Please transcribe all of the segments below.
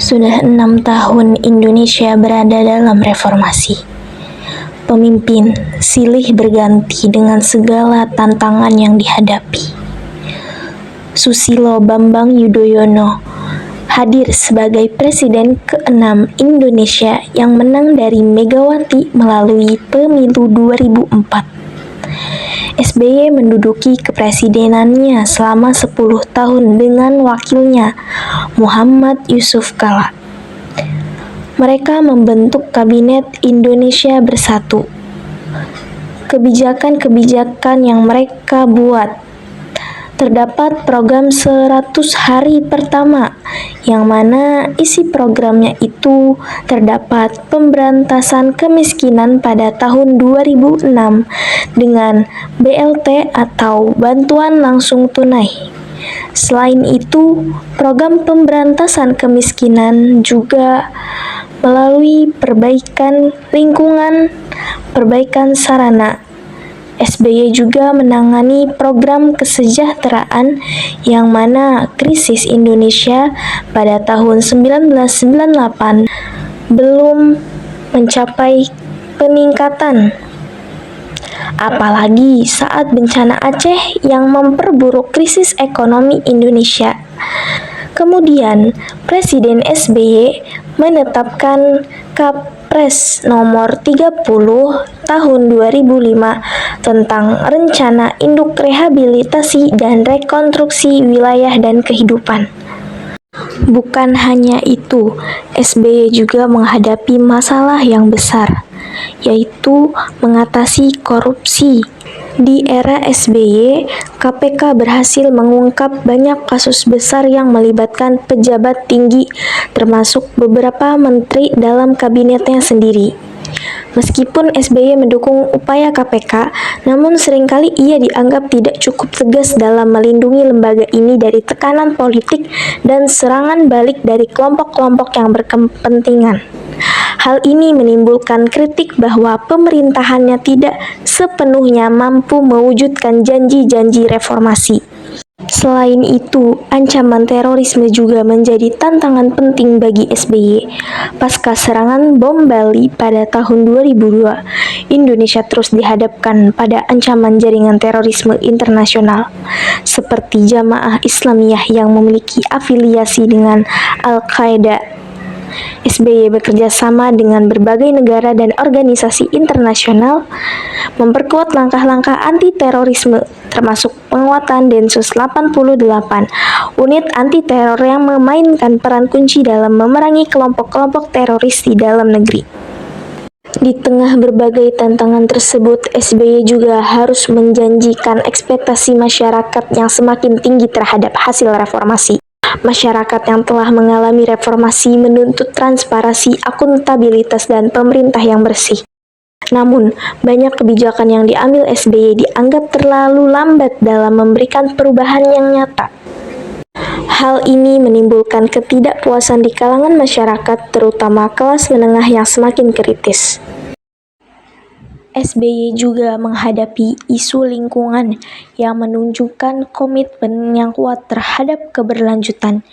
Sudah 6 tahun Indonesia berada dalam reformasi. Pemimpin silih berganti dengan segala tantangan yang dihadapi. Susilo Bambang Yudhoyono hadir sebagai Presiden ke-6 Indonesia yang menang dari Megawati melalui pemilu 2004. SBY menduduki kepresidenannya selama 10 tahun dengan wakilnya Muhammad Yusuf Kala. Mereka membentuk Kabinet Indonesia Bersatu. Kebijakan-kebijakan yang mereka buat terdapat program 100 hari pertama, yang mana isi programnya itu terdapat pemberantasan kemiskinan pada tahun 2006 dengan BLT atau bantuan langsung tunai. Selain itu, program pemberantasan kemiskinan juga melalui perbaikan lingkungan, perbaikan sarana. SBY juga menangani program kesejahteraan yang mana krisis Indonesia pada tahun 1998 belum mencapai peningkatan. Apalagi saat bencana Aceh yang memperburuk krisis ekonomi Indonesia. Kemudian, Presiden SBY menetapkan Kepres nomor 30 tahun 2005 tentang Rencana Induk Rehabilitasi dan Rekonstruksi Wilayah dan Kehidupan. Bukan hanya itu, SBY juga menghadapi masalah yang besar, yaitu mengatasi korupsi. Di era SBY, KPK berhasil mengungkap banyak kasus besar yang melibatkan pejabat tinggi, termasuk beberapa menteri dalam kabinetnya sendiri. Meskipun SBY mendukung upaya KPK, namun seringkali ia dianggap tidak cukup tegas dalam melindungi lembaga ini dari tekanan politik dan serangan balik dari kelompok-kelompok yang berkepentingan. Hal ini menimbulkan kritik bahwa pemerintahannya tidak sepenuhnya mampu mewujudkan janji-janji reformasi. Selain itu, ancaman terorisme juga menjadi tantangan penting bagi SBY. Pasca serangan bom Bali pada tahun 2002, Indonesia terus dihadapkan pada ancaman jaringan terorisme internasional, seperti Jamaah Islamiyah yang memiliki afiliasi dengan Al-Qaeda. SBY bekerja sama dengan berbagai negara dan organisasi internasional, memperkuat langkah-langkah anti-terorisme, termasuk penguatan Densus 88, unit anti-teror yang memainkan peran kunci dalam memerangi kelompok-kelompok teroris di dalam negeri. Di tengah berbagai tantangan tersebut, SBY juga harus menjanjikan ekspektasi masyarakat yang semakin tinggi terhadap hasil reformasi. Masyarakat yang telah mengalami reformasi menuntut transparansi, akuntabilitas, dan pemerintah yang bersih. Namun, banyak kebijakan yang diambil SBY dianggap terlalu lambat dalam memberikan perubahan yang nyata. Hal ini menimbulkan ketidakpuasan di kalangan masyarakat, terutama kelas menengah yang semakin kritis. SBY juga menghadapi isu lingkungan yang menunjukkan komitmen yang kuat terhadap keberlanjutan.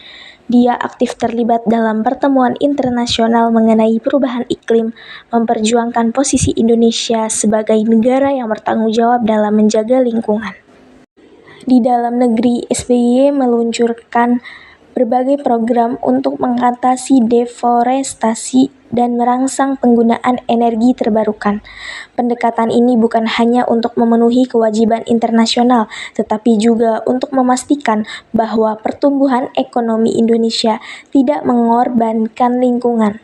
Dia aktif terlibat dalam pertemuan internasional mengenai perubahan iklim, memperjuangkan posisi Indonesia sebagai negara yang bertanggung jawab dalam menjaga lingkungan. Di dalam negeri, SBY meluncurkan berbagai program untuk mengatasi deforestasi dan merangsang penggunaan energi terbarukan. Pendekatan ini bukan hanya untuk memenuhi kewajiban internasional, tetapi juga untuk memastikan bahwa pertumbuhan ekonomi Indonesia tidak mengorbankan lingkungan.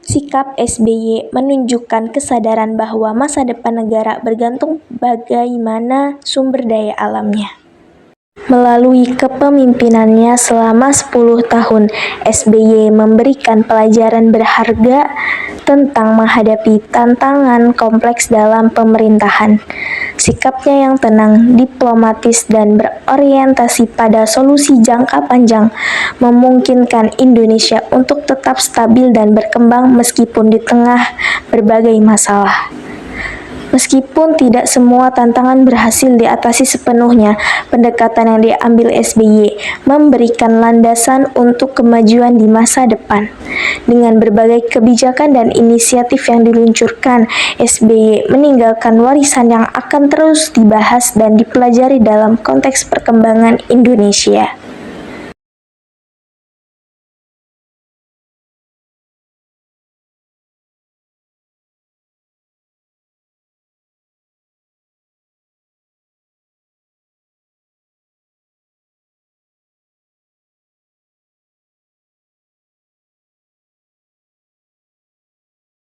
Sikap SBY menunjukkan kesadaran bahwa masa depan negara bergantung bagaimana sumber daya alamnya. Melalui kepemimpinannya selama 10 tahun, SBY memberikan pelajaran berharga tentang menghadapi tantangan kompleks dalam pemerintahan. Sikapnya yang tenang, diplomatis, dan berorientasi pada solusi jangka panjang memungkinkan Indonesia untuk tetap stabil dan berkembang meskipun di tengah berbagai masalah. Meskipun tidak semua tantangan berhasil diatasi sepenuhnya, pendekatan yang diambil SBY memberikan landasan untuk kemajuan di masa depan. Dengan berbagai kebijakan dan inisiatif yang diluncurkan, SBY meninggalkan warisan yang akan terus dibahas dan dipelajari dalam konteks perkembangan Indonesia.